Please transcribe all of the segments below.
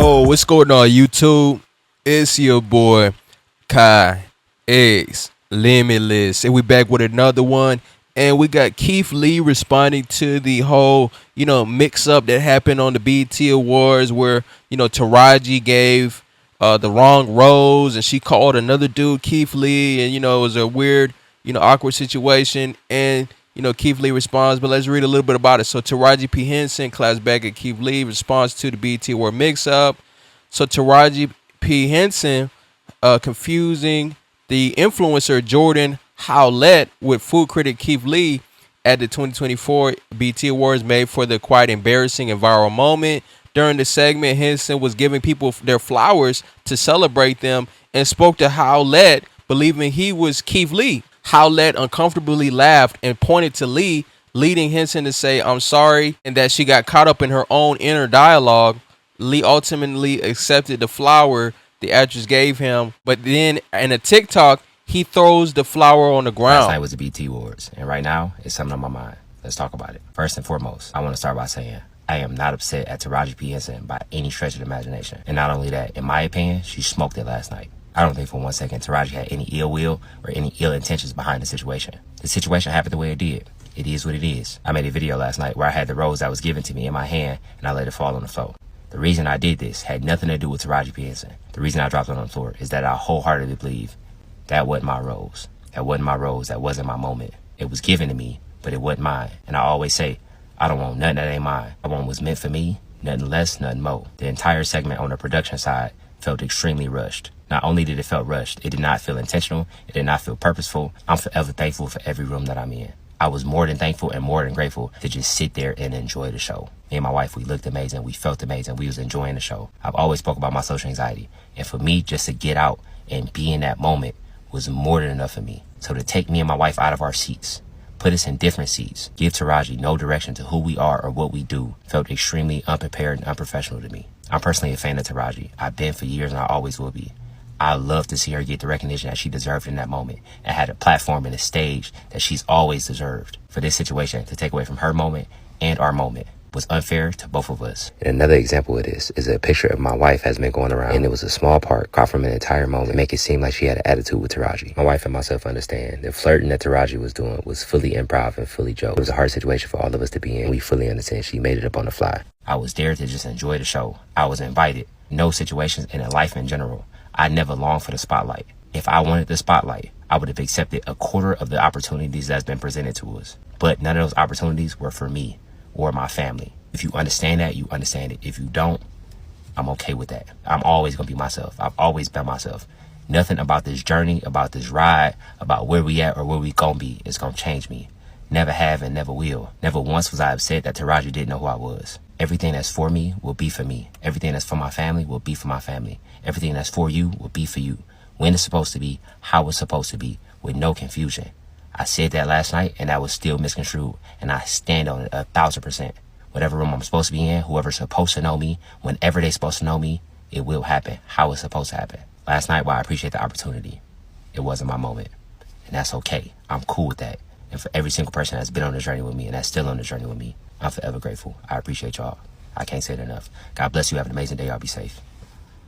Yo, what's going on YouTube? It's your boy Kai X Limitless, and we back with another one. And we got Keith Lee responding to the whole, mix up that happened on the BET Awards where, Taraji gave the wrong rose and she called another dude Keith Lee, and it was a weird, awkward situation. And Keith Lee responds, but let's read a little bit about it. So Taraji P. Henson claps back at Keith Lee responds to the BET Award mix-up. So Taraji P. Henson confusing the influencer Jordan Howlett with food critic Keith Lee at the 2024 BET Awards made for the quite embarrassing and viral moment. During the segment, Henson was giving people their flowers to celebrate them and spoke to Howlett, believing he was Keith Lee. Howlett uncomfortably laughed and pointed to Lee, leading Henson to say, "I'm sorry," and that she got caught up in her own inner dialogue. Lee ultimately accepted the flower the actress gave him, but then in a TikTok, he throws the flower on the ground. Last night was the BET Awards, and right now, it's something on my mind. Let's talk about it. First and foremost, I want to start by saying, I am not upset at Taraji P. Henson by any stretch of the imagination. And not only that, in my opinion, she smoked it last night. I don't think for 1 second Taraji had any ill will or any ill intentions behind the situation. The situation happened the way it did. It is what it is. I made a video last night where I had the rose that was given to me in my hand and I let it fall on the floor. The reason I did this had nothing to do with Taraji P. Henson. The reason I dropped it on the floor is that I wholeheartedly believe that wasn't my rose. That wasn't my rose. That wasn't my moment. It was given to me, but it wasn't mine. And I always say, I don't want nothing that ain't mine. I want what's meant for me, nothing less, nothing more. The entire segment on the production side felt extremely rushed. Not only did it feel rushed, it did not feel intentional. It did not feel purposeful. I'm forever thankful for every room that I'm in. I was more than thankful and more than grateful to just sit there and enjoy the show. Me and my wife, we looked amazing. We felt amazing. We was enjoying the show. I've always spoke about my social anxiety. And for me, just to get out and be in that moment was more than enough for me. So to take me and my wife out of our seats, put us in different seats, give Taraji no direction to who we are or what we do, felt extremely unprepared and unprofessional to me. I'm personally a fan of Taraji. I've been for years and I always will be. I love to see her get the recognition that she deserved in that moment and had a platform and a stage that she's always deserved. For this situation to take away from her moment and our moment was unfair to both of us. And another example of this is a picture of my wife has been going around, and it was a small part caught from an entire moment to make it seem like she had an attitude with Taraji. My wife and myself understand the flirting that Taraji was doing was fully improv and fully joke. It was a hard situation for all of us to be in. We fully understand she made it up on the fly. I was there to just enjoy the show. I was invited. No situations in life in general. I never longed for the spotlight. If I wanted the spotlight, I would have accepted a quarter of the opportunities that's been presented to us. But none of those opportunities were for me or my family. If you understand that, you understand it. If you don't, I'm okay with that. I'm always going to be myself. I've always been myself. Nothing about this journey, about this ride, about where we at or where we going to be is going to change me. Never have and never will. Never once was I upset that Taraji didn't know who I was. Everything that's for me will be for me. Everything that's for my family will be for my family. Everything that's for you will be for you. When it's supposed to be, how it's supposed to be, with no confusion. I said that last night and that was still misconstrued, and I stand on it 1,000%. Whatever room I'm supposed to be in, whoever's supposed to know me, whenever they're supposed to know me, it will happen how it's supposed to happen. Last night, while I appreciate the opportunity, it wasn't my moment. And that's okay. I'm cool with that. And for every single person that's been on the journey with me and that's still on the journey with me, I'm forever grateful. I appreciate y'all. I can't say it enough. God bless you. Have an amazing day. Y'all be safe.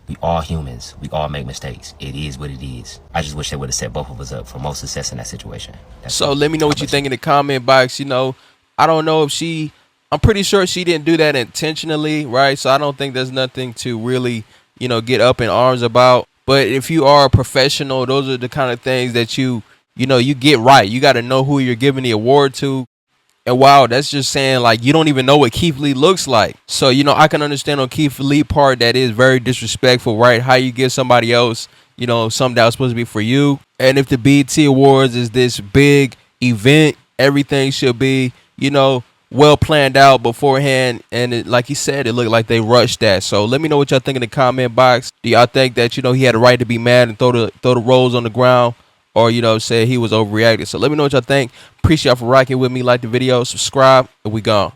We all humans. We all make mistakes. It is what it is. I just wish they would have set both of us up for most success in that situation. So let me know what you think in the comment box. I don't know if I'm pretty sure she didn't do that intentionally, right? So I don't think there's nothing to really, get up in arms about. But if you are a professional, those are the kind of things that you get right. You got to know who you're giving the award to. And wow, that's just saying like you don't even know what Keith Lee looks like. So, I can understand on Keith Lee part that is very disrespectful, right? How you give somebody else, something that was supposed to be for you. And if the BET Awards is this big event, everything should be, well planned out beforehand. And like he said, it looked like they rushed that. So let me know what y'all think in the comment box. Do y'all think that, he had a right to be mad and throw the rose on the ground? Or, say he was overreacting. So let me know what y'all think. Appreciate y'all for rocking with me. Like the video, subscribe, and we gone.